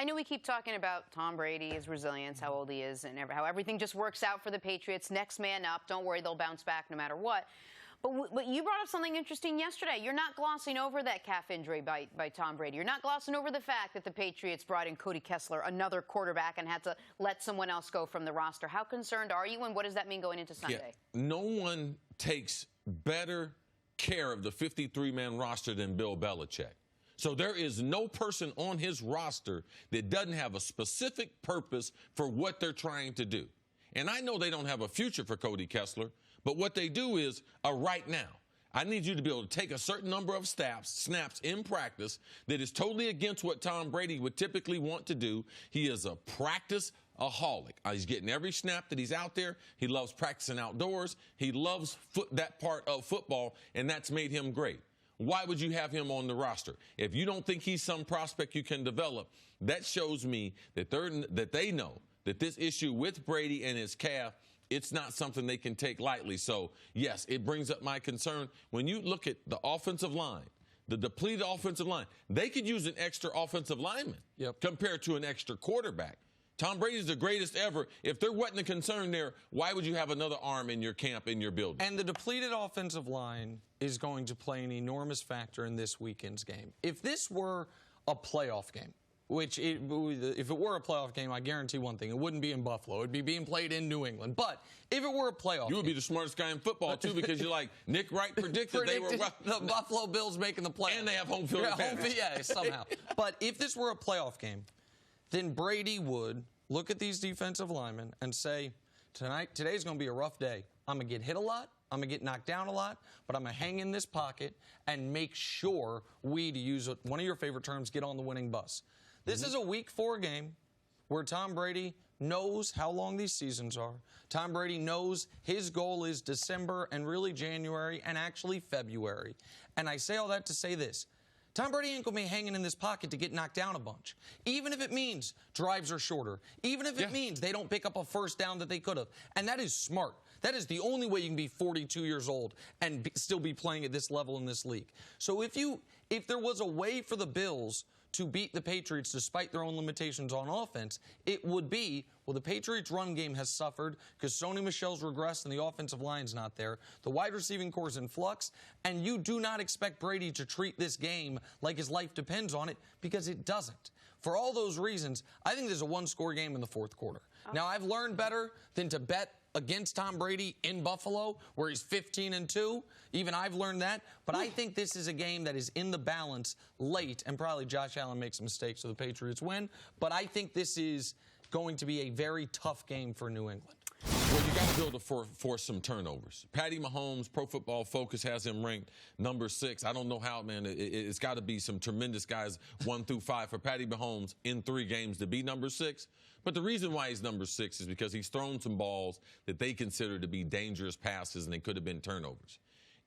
I know we keep talking about Tom Brady, his resilience, how old he is, and how everything just works out for the Patriots. Next man up. Don't worry, they'll bounce back no matter what. But you brought up something interesting yesterday. You're not glossing over that calf injury by Tom Brady. You're not glossing over the fact that the Patriots brought in Cody Kessler, another quarterback, and had to let someone else go from the roster. How concerned are you, and what does that mean going into Sunday? Yeah, no one takes better care of the 53-man roster than Bill Belichick. So there is no person on his roster that doesn't have a specific purpose for what they're trying to do. And I know they don't have a future for Cody Kessler, but what they do is right now. I need you to be able to take a certain number of snaps in practice that is totally against what Tom Brady would typically want to do. He is a practice-aholic. He's getting every snap that he's out there. He loves practicing outdoors. He loves that part of football, and that's made him great. Why would you have him on the roster? If you don't think he's some prospect you can develop, that shows me that they know that this issue with Brady and his calf, it's not something they can take lightly. So, yes, it brings up my concern. When you look at the offensive line, the depleted offensive line, they could use an extra offensive lineman compared to an extra quarterback. Tom Brady's the greatest ever. If there wasn't a concern there, why would you have another arm in your camp, in your building? And the depleted offensive line is going to play an enormous factor in this weekend's game. If this were a playoff game, if it were a playoff game, I guarantee one thing, it wouldn't be in Buffalo. It would be being played in New England. But if it were a playoff game. You would be the smartest guy in football, too, because you're like, Nick Wright predicted they were the Buffalo Bills making the playoffs. And they have home field advantage. Yeah, somehow. But if this were a playoff game, then Brady would look at these defensive linemen and say, today's going to be a rough day. I'm going to get hit a lot. I'm going to get knocked down a lot, but I'm going to hang in this pocket and make sure we, to use one of your favorite terms, get on the winning bus. This is a Week 4 game where Tom Brady knows how long these seasons are. Tom Brady knows his goal is December and really January and actually February. And I say all that to say this. Tom Brady ain't going to be hanging in this pocket to get knocked down a bunch. Even if it means drives are shorter. Even if it means they don't pick up a first down that they could have. And that is smart. That is the only way you can be 42 years old and still be playing at this level in this league. So if there was a way for the Bills to beat the Patriots despite their own limitations on offense, it would be, well, the Patriots' run game has suffered because Sony Michel's regressed and the offensive line's not there. The wide receiving core is in flux, and you do not expect Brady to treat this game like his life depends on it because it doesn't. For all those reasons, I think there's a one-score game in the fourth quarter. Now, I've learned better than to bet against Tom Brady in Buffalo, where he's 15-2. Even I've learned that. But I think this is a game that is in the balance late, and probably Josh Allen makes a mistake so the Patriots win. But I think this is going to be a very tough game for New England. Well, you got to build to force some turnovers. Patty Mahomes, Pro Football Focus has him ranked number 6. I don't know how, man. It's got to be some tremendous guys, 1 through 5, for Patty Mahomes in 3 games to be number 6. But the reason why he's number 6 is because he's thrown some balls that they consider to be dangerous passes, and they could have been turnovers.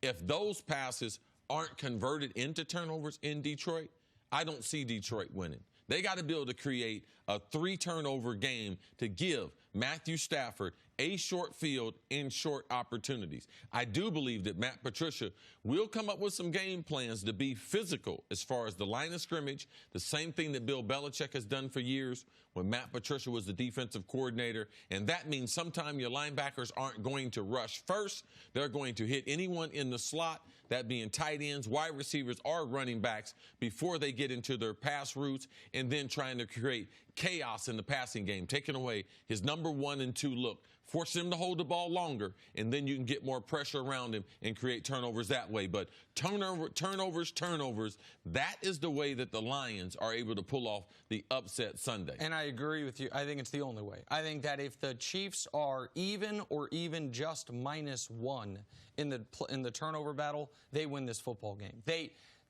If those passes aren't converted into turnovers in Detroit, I don't see Detroit winning. They got to be able to create a 3-turnover game to give Matthew Stafford a short field and short opportunities. I do believe that Matt Patricia will come up with some game plans to be physical as far as the line of scrimmage, the same thing that Bill Belichick has done for years when Matt Patricia was the defensive coordinator. And that means sometimes your linebackers aren't going to rush first. They're going to hit anyone in the slot, that being tight ends, wide receivers, or running backs, before they get into their pass routes, and then trying to create chaos in the passing game, taking away his number 1 and 2 look, force him to hold the ball longer, and then you can get more pressure around him and create turnovers that way. But turnovers, that is the way that the Lions are able to pull off the upset Sunday. And I agree with you. I think it's the only way. I think that if the Chiefs are even or even just -1 in the turnover battle, they win this football game.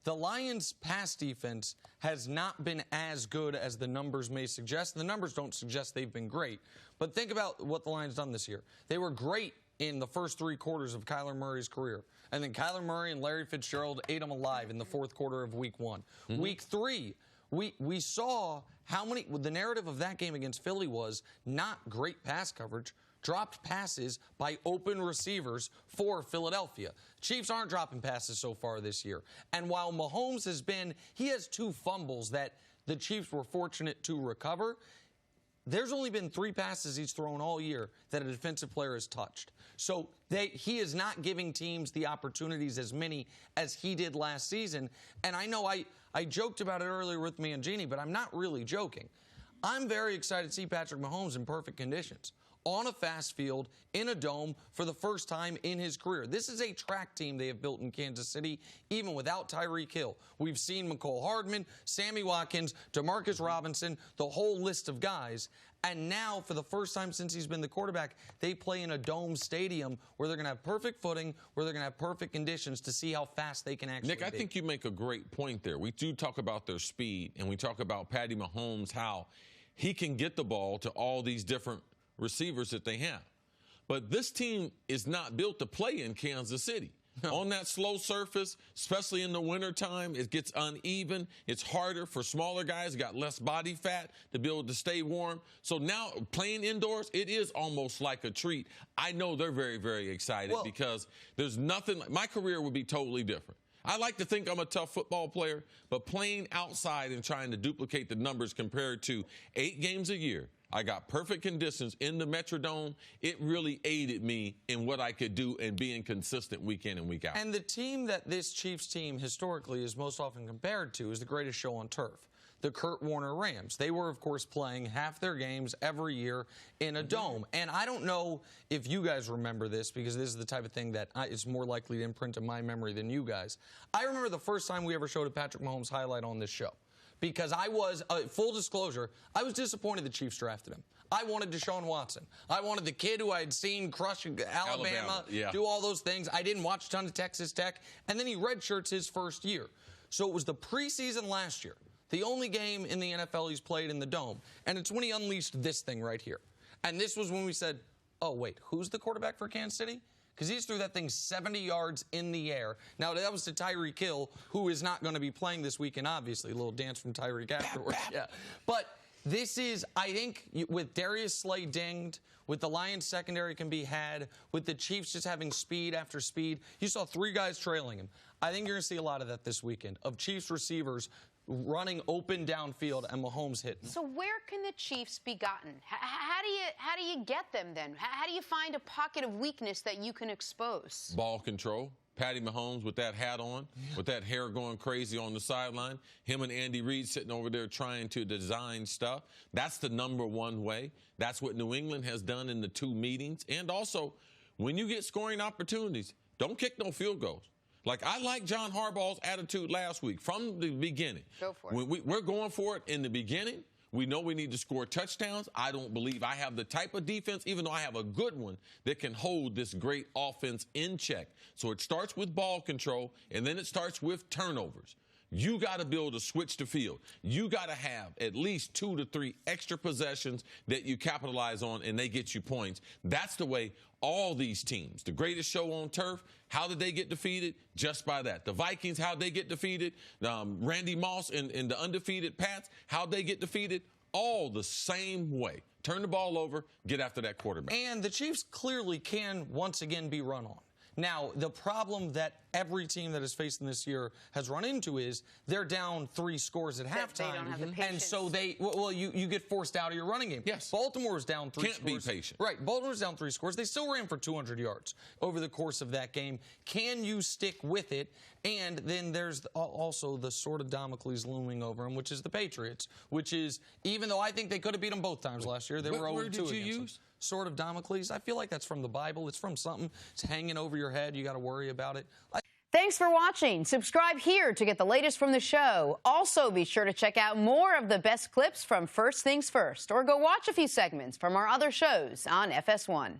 The Lions' pass defense has not been as good as the numbers may suggest. The numbers don't suggest they've been great. But think about what the Lions done this year. They were great in the first 3 quarters of Kyler Murray's career. And then Kyler Murray and Larry Fitzgerald ate them alive in the 4th quarter of Week 1. Week 3, we saw how many – the narrative of that game against Philly was not great pass coverage, dropped passes by open receivers for Philadelphia. Chiefs aren't dropping passes so far this year. And while Mahomes he has 2 fumbles that the Chiefs were fortunate to recover. There's only been 3 passes he's thrown all year that a defensive player has touched. So he is not giving teams the opportunities as many as he did last season. And I know I joked about it earlier with me and Jeannie, but I'm not really joking. I'm very excited to see Patrick Mahomes in perfect conditions, on a fast field, in a dome, for the first time in his career. This is a track team they have built in Kansas City, even without Tyreek Hill. We've seen McCole Hardman, Sammy Watkins, Demarcus Robinson, the whole list of guys. And now, for the first time since he's been the quarterback, they play in a dome stadium where they're going to have perfect footing, where they're going to have perfect conditions to see how fast they can actually Nick, I think you make a great point there. We do talk about their speed, and we talk about Patty Mahomes, how he can get the ball to all these different receivers that they have. But this team is not built to play in Kansas City. No. On that slow surface, especially in the wintertime, it gets uneven. It's harder for smaller guys, got less body fat to be able to stay warm. So now playing indoors, it is almost like a treat. I know they're very, very excited because there's nothing like, my career would be totally different. I like to think I'm a tough football player, but playing outside and trying to duplicate the numbers compared to 8 games a year, I got perfect conditions in the Metrodome. It really aided me in what I could do and being consistent week in and week out. And the team that this Chiefs team historically is most often compared to is the greatest show on turf, the Kurt Warner Rams. They were, of course, playing half their games every year in a dome. And I don't know if you guys remember this, because this is the type of thing that is more likely to imprint in my memory than you guys. I remember the first time we ever showed a Patrick Mahomes highlight on this show. Because I was, full disclosure, I was disappointed the Chiefs drafted him. I wanted Deshaun Watson. I wanted the kid who I had seen crush Alabama, do all those things. I didn't watch a ton of Texas Tech. And then he redshirts his first year. So it was the preseason last year, the only game in the NFL he's played in the Dome. And it's when he unleashed this thing right here. And this was when we said, oh, wait, who's the quarterback for Kansas City? Because he just threw that thing 70 yards in the air. Now, that was to Tyreek Hill, who is not going to be playing this weekend, obviously. A little dance from Tyreek afterwards. Yeah. But this is, I think, with Darius Slay dinged, with the Lions secondary can be had, with the Chiefs just having speed after speed. You saw 3 guys trailing him. I think you're going to see a lot of that this weekend, of Chiefs receivers running open downfield and Mahomes hitting. So where can the Chiefs be gotten? How do you get them then? How do you find a pocket of weakness that you can expose? Ball control. Patty Mahomes with that hat on, with that hair going crazy on the sideline. Him and Andy Reid sitting over there trying to design stuff. That's the #1 way. That's what New England has done in the 2 meetings. And also, when you get scoring opportunities, don't kick no field goals. Like, I like John Harbaugh's attitude last week from the beginning. Go for it. When we're going for it in the beginning. We know we need to score touchdowns. I don't believe I have the type of defense, even though I have a good one, that can hold this great offense in check. So it starts with ball control, and then it starts with turnovers. You got to be able to switch the field. You got to have at least 2 to 3 extra possessions that you capitalize on, and they get you points. That's the way all these teams, the greatest show on turf, how did they get defeated? Just by that. The Vikings, how they get defeated. Randy Moss and the undefeated Pats, how they get defeated. All the same way. Turn the ball over, get after that quarterback. And the Chiefs clearly can once again be run on. Now, the problem that every team that is facing this year has run into is they're down 3 scores at halftime. They don't have the patience. And so you get forced out of your running game. Yes. Baltimore's down 3 scores. Can't be patient. Right. Baltimore's down 3 scores. They still ran for 200 yards over the course of that game. Can you stick with it? And then there's also the sword of Damocles looming over them, which is the Patriots, which is, even though I think they could have beat them both times last year, they were 0-2 against them. Where did you use? Sword of Damocles. I feel like that's from the Bible. It's from something. It's hanging over your head. You got to worry about it. Thanks for watching. Subscribe here to get the latest from the show. Also, be sure to check out more of the best clips from First Things First, or go watch a few segments from our other shows on FS1.